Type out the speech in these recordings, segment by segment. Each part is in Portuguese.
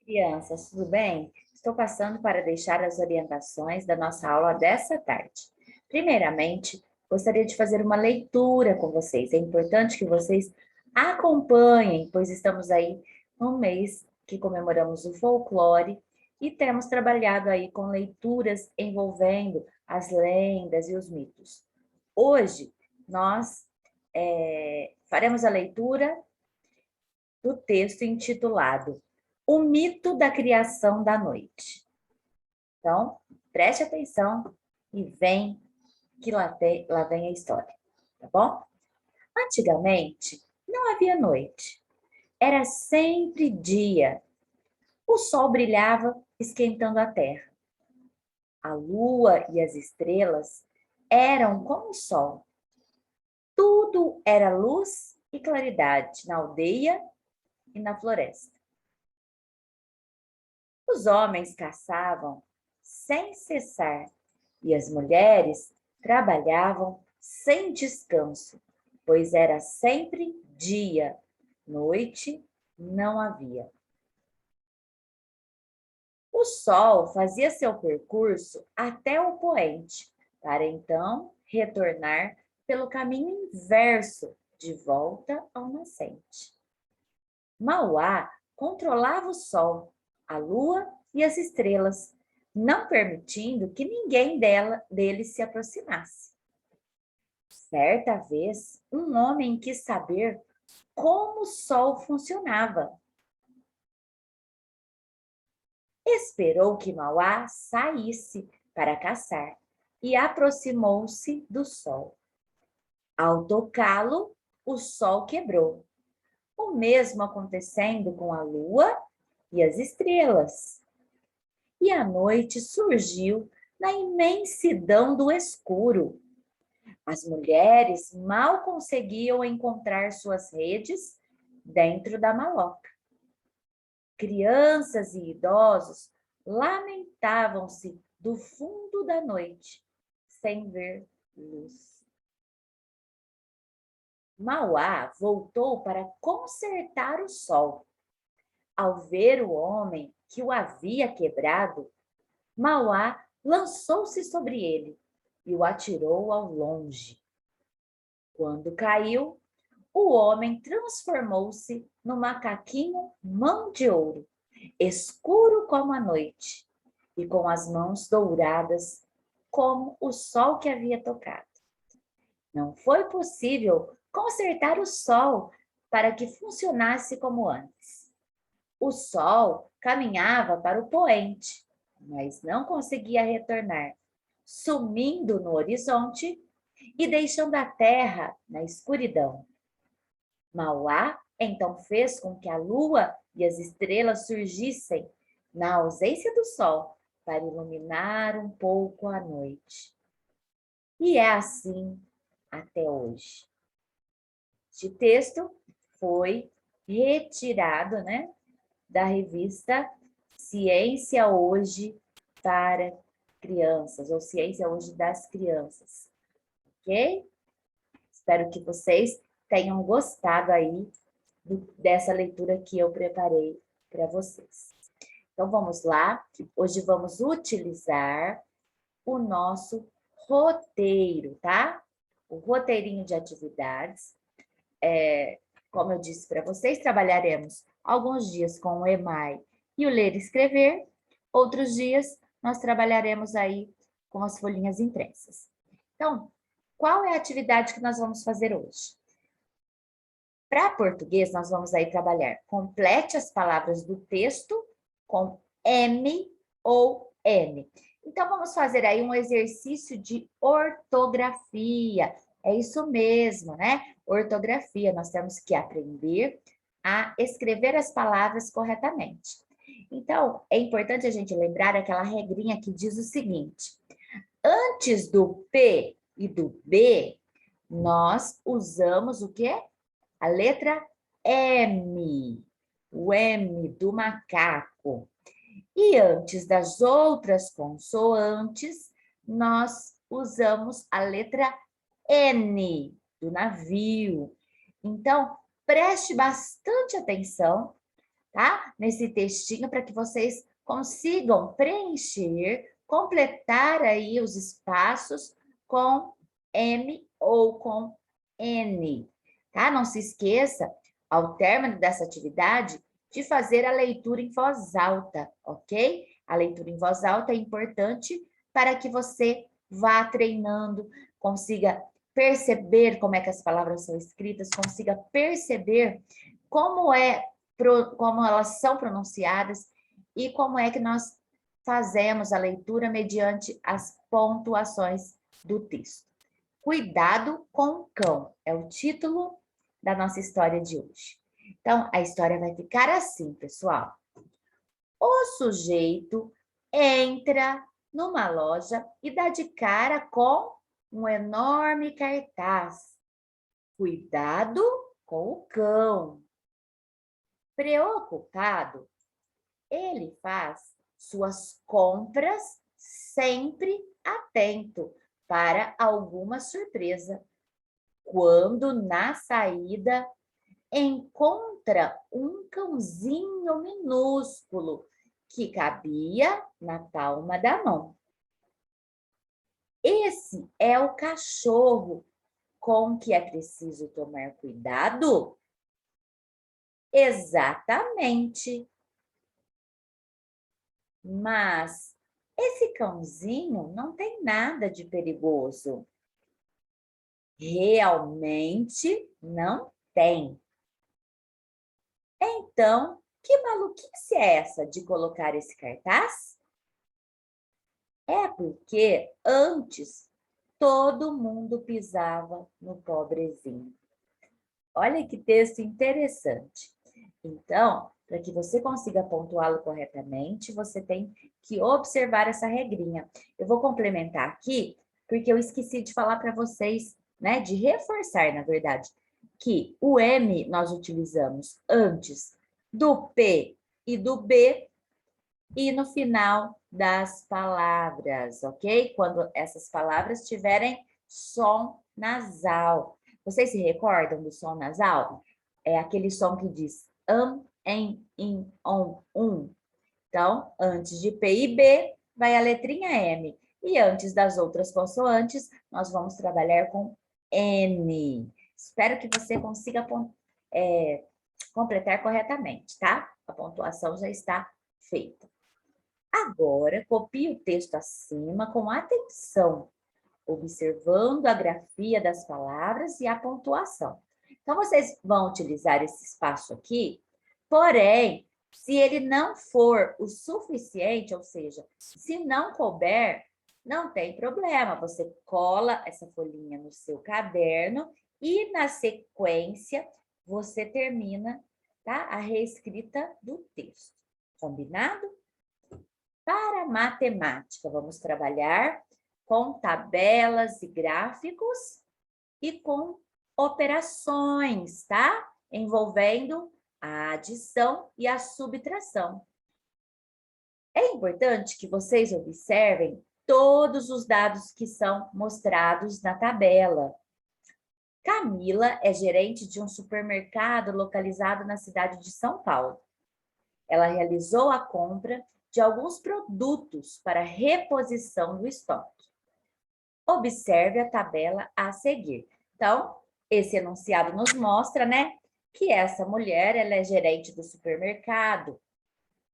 Crianças, tudo bem? Estou passando para deixar as orientações da nossa aula dessa tarde. Primeiramente, gostaria de fazer uma leitura com vocês. É importante que vocês acompanhem, pois estamos aí no mês que comemoramos o folclore e temos trabalhado aí com leituras envolvendo as lendas e os mitos. Hoje, nós faremos a leitura do texto intitulado O Mito da Criação da Noite. Então, preste atenção e vem que lá vem a história, tá bom? Antigamente, não havia noite. Era sempre dia. O sol brilhava esquentando a terra. A lua e as estrelas eram como o sol. Tudo era luz e claridade na aldeia e na floresta. Os homens caçavam sem cessar e as mulheres trabalhavam sem descanso, pois era sempre dia, noite não havia. O sol fazia seu percurso até o poente, para então retornar pelo caminho inverso, de volta ao nascente. Mauá controlava o sol, a lua e as estrelas, não permitindo que ninguém dele se aproximasse. Certa vez, um homem quis saber como o sol funcionava. Esperou que Mauá saísse para caçar e aproximou-se do sol. Ao tocá-lo, o sol quebrou. O mesmo acontecendo com a lua e as estrelas. E a noite surgiu na imensidão do escuro. As mulheres mal conseguiam encontrar suas redes dentro da maloca. Crianças e idosos lamentavam-se do fundo da noite, sem ver luz. Mauá voltou para consertar o sol. Ao ver o homem que o havia quebrado, Mauá lançou-se sobre ele e o atirou ao longe. Quando caiu, o homem transformou-se no macaquinho mão de ouro, escuro como a noite, e com as mãos douradas como o sol que havia tocado. Não foi possível consertar o sol para que funcionasse como antes. O sol caminhava para o poente, mas não conseguia retornar, sumindo no horizonte e deixando a terra na escuridão. Mauá então fez com que a lua e as estrelas surgissem na ausência do sol para iluminar um pouco a noite. E é assim até hoje. Este texto foi retirado, da revista Ciência Hoje para Crianças, ou Ciência Hoje das Crianças, ok? Espero que vocês tenham gostado aí dessa leitura que eu preparei para vocês. Então, vamos lá. Hoje vamos utilizar o nosso roteiro, tá? O roteirinho de atividades. Como eu disse para vocês, trabalharemos alguns dias com o EMAI e o ler e escrever. Outros dias, nós trabalharemos aí com as folhinhas impressas. Então, qual é a atividade que nós vamos fazer hoje? Para português, nós vamos aí trabalhar. Complete as palavras do texto com M ou N. Então, vamos fazer aí um exercício de ortografia. É isso mesmo, né? Ortografia. Nós temos que aprender a escrever as palavras corretamente. Então, é importante a gente lembrar aquela regrinha que diz o seguinte: antes do P e do B, nós usamos o quê? A letra M, o M do macaco. E antes das outras consoantes, nós usamos a letra N, do navio. Então, preste bastante atenção tá? Nesse textinho para que vocês consigam preencher, completar aí os espaços com M ou com N, tá? Não se esqueça, ao término dessa atividade, de fazer a leitura em voz alta, ok? A leitura em voz alta é importante para que você vá treinando, consiga perceber como é que as palavras são escritas, consiga perceber como elas são pronunciadas e como é que nós fazemos a leitura mediante as pontuações do texto. Cuidado com o cão é o título da nossa história de hoje. Então, a história vai ficar assim, pessoal. O sujeito entra numa loja e dá de cara com um enorme cartaz. Cuidado com o cão. Preocupado, ele faz suas compras sempre atento para alguma surpresa. Quando na saída encontra um cãozinho minúsculo que cabia na palma da mão. Esse é o cachorro com que é preciso tomar cuidado? Exatamente. Mas esse cãozinho não tem nada de perigoso. Realmente não tem. Então, que maluquice é essa de colocar esse cartaz? É porque antes todo mundo pisava no pobrezinho. Olha que texto interessante. Então, para que você consiga pontuá-lo corretamente, você tem que observar essa regrinha. Eu vou complementar aqui, porque eu esqueci de falar para vocês, né, de reforçar, na verdade, que o M nós utilizamos antes do P e do B e no final das palavras, ok? Quando essas palavras tiverem som nasal. Vocês se recordam do som nasal? É aquele som que diz em, in, on, Então, antes de P e B, vai a letrinha M. E antes das outras consoantes, nós vamos trabalhar com N. Espero que você consiga completar corretamente, tá? A pontuação já está feita. Agora, copie o texto acima com atenção, observando a grafia das palavras e a pontuação. Então, vocês vão utilizar esse espaço aqui, porém, se ele não for o suficiente, ou seja, se não couber, não tem problema. Você cola essa folhinha no seu caderno e, na sequência, você termina, tá, a reescrita do texto. Combinado? Para matemática, vamos trabalhar com tabelas e gráficos e com operações, tá? Envolvendo a adição e a subtração. É importante que vocês observem todos os dados que são mostrados na tabela. Camila é gerente de um supermercado localizado na cidade de São Paulo. Ela realizou a compra de alguns produtos para reposição do estoque. Observe a tabela a seguir. Então, esse enunciado nos mostra, né, que essa mulher, ela é gerente do supermercado,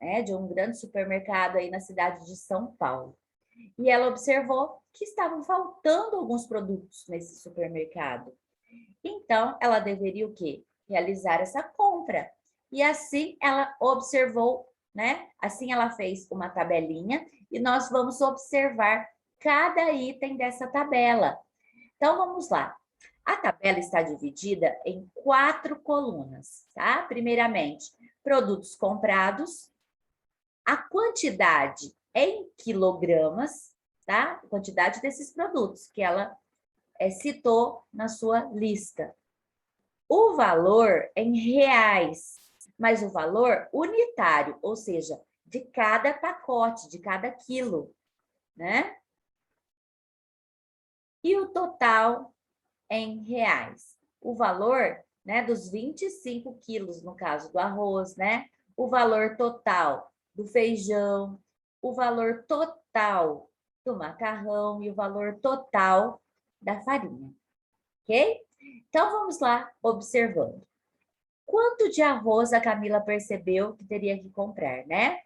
né, de um grande supermercado aí na cidade de São Paulo. E ela observou que estavam faltando alguns produtos nesse supermercado. Então, ela deveria o quê? Realizar essa compra. E assim ela observou, né? Assim ela fez uma tabelinha e nós vamos observar cada item dessa tabela. Então, vamos lá. A tabela está dividida em 4 colunas, tá? Primeiramente, produtos comprados, a quantidade em quilogramas, tá? A quantidade desses produtos que ela citou na sua lista. O valor em reais, mas o valor unitário, ou seja, de cada pacote, de cada quilo, né? E o total em reais. O valor, né, dos 25 quilos, no caso do arroz, né? o valor total do feijão, o valor total do macarrão e o valor total da farinha, ok? Então, vamos lá, observando. Quanto de arroz a Camila percebeu que teria que comprar, né?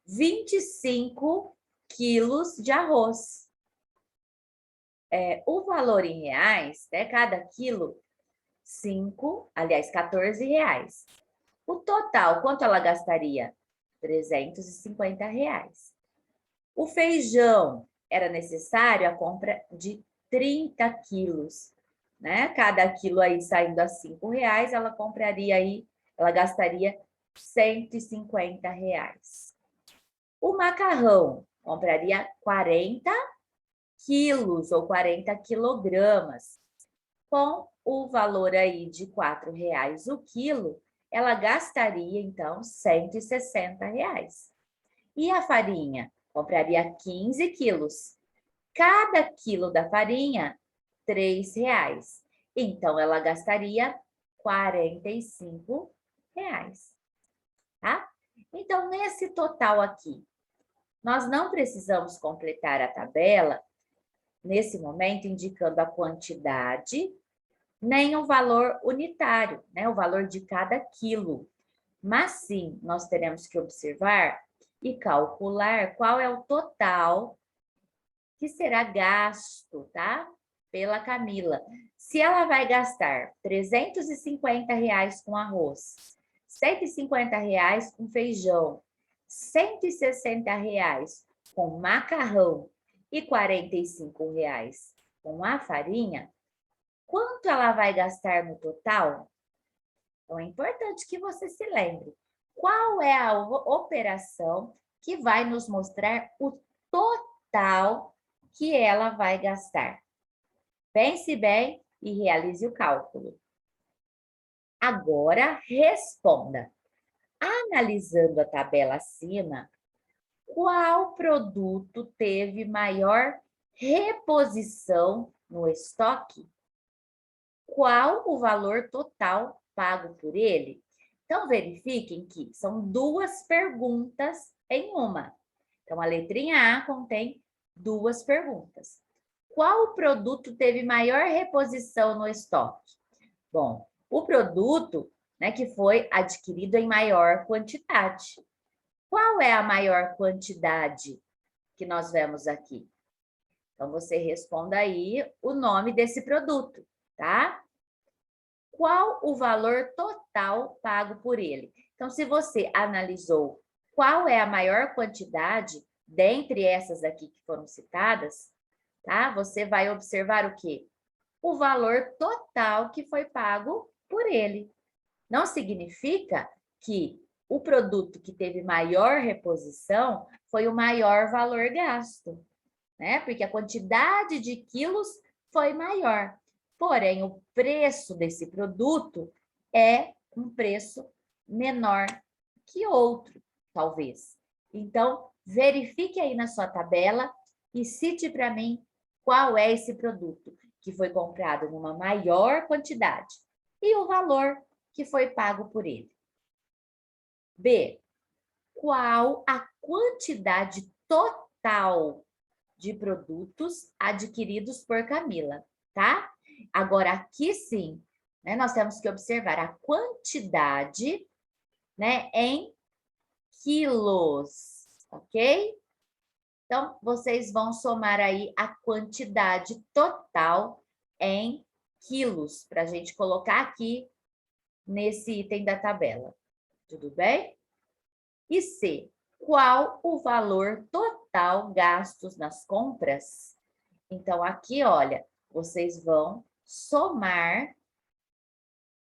25 quilos de arroz. O valor em reais, né? Cada quilo, 14 reais. O total, quanto ela gastaria? 350 reais. O feijão, era necessário a compra de 30 quilos, né? Cada quilo aí saindo a 5 reais, ela compraria aí, ela gastaria 150 reais. O macarrão, compraria 40 quilos ou 40 quilogramas. Com o valor aí de 4 reais o quilo, ela gastaria, então, 160 reais. E a farinha? Compraria 15 quilos. Cada quilo da farinha, 3 reais. Então, ela gastaria 45 reais, tá? Então, nesse total aqui, nós não precisamos completar a tabela, nesse momento, indicando a quantidade, nem o valor unitário, né? O valor de cada quilo. Mas sim, nós teremos que observar e calcular qual é o total que será gasto, tá? Pela Camila. Se ela vai gastar 350 reais com arroz, 150 reais com feijão, 160 reais com macarrão e 45 reais com a farinha, quanto ela vai gastar no total? Então, é importante que você se lembre. Qual é a operação que vai nos mostrar o total que ela vai gastar? Pense bem e realize o cálculo. Agora, responda. Analisando a tabela acima, qual produto teve maior reposição no estoque? Qual o valor total pago por ele? Então, verifiquem que são duas perguntas em uma. Então, a letrinha A contém duas perguntas. Qual produto teve maior reposição no estoque? Bom, o produto, né, que foi adquirido em maior quantidade. Qual é a maior quantidade que nós vemos aqui? Então, você responda aí o nome desse produto, tá? Qual o valor total pago por ele? Então, se você analisou qual é a maior quantidade dentre essas aqui que foram citadas, tá? Você vai observar o quê? O valor total que foi pago por ele. Não significa que o produto que teve maior reposição foi o maior valor gasto, né? Porque a quantidade de quilos foi maior. Porém, o preço desse produto é um preço menor que outro, talvez. Então, verifique aí na sua tabela e cite para mim qual é esse produto que foi comprado numa maior quantidade e o valor que foi pago por ele. B. Qual a quantidade total de produtos adquiridos por Camila, tá? Agora, aqui sim, né, nós temos que observar a quantidade, né, em quilos, ok? Então, vocês vão somar aí a quantidade total em quilos, para a gente colocar aqui nesse item da tabela. Tudo bem? E C, qual o valor total gastos nas compras? Então, aqui, olha, vocês vão somar,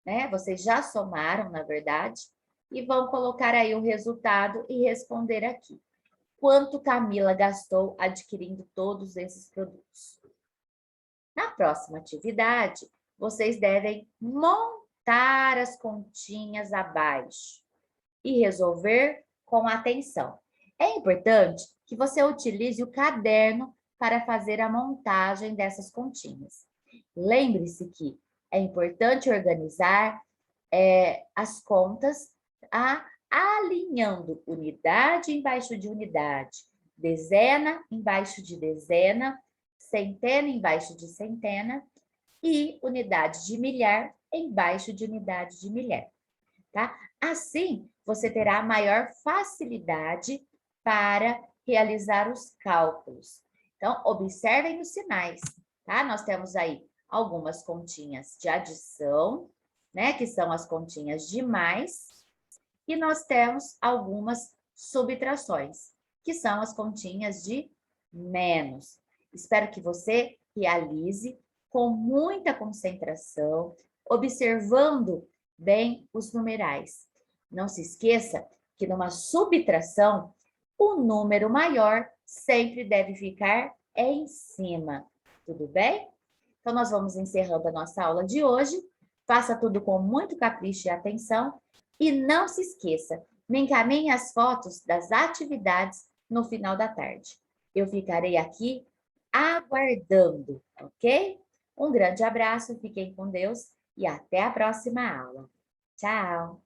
né? Vocês já somaram, na verdade, e vão colocar aí o resultado e responder aqui. Quanto Camila gastou adquirindo todos esses produtos? Na próxima atividade, vocês devem montar as continhas abaixo e resolver com atenção. É importante que você utilize o caderno para fazer a montagem dessas continhas. Lembre-se que é importante organizar as contas, alinhando unidade embaixo de unidade, dezena embaixo de dezena, centena embaixo de centena e unidade de milhar embaixo de unidade de milhar, tá? Assim, você terá maior facilidade para realizar os cálculos. Então, observem os sinais, tá? Nós temos aí algumas continhas de adição, né? Que são as continhas de mais, e nós temos algumas subtrações, que são as continhas de menos. Espero que você realize com muita concentração, observando bem os numerais. Não se esqueça que numa subtração, o número maior sempre deve ficar em cima. Tudo bem? Então, nós vamos encerrando a nossa aula de hoje. Faça tudo com muito capricho e atenção. E não se esqueça, me encaminhe as fotos das atividades no final da tarde. Eu ficarei aqui aguardando, ok? Um grande abraço, fiquem com Deus e até a próxima aula. Tchau!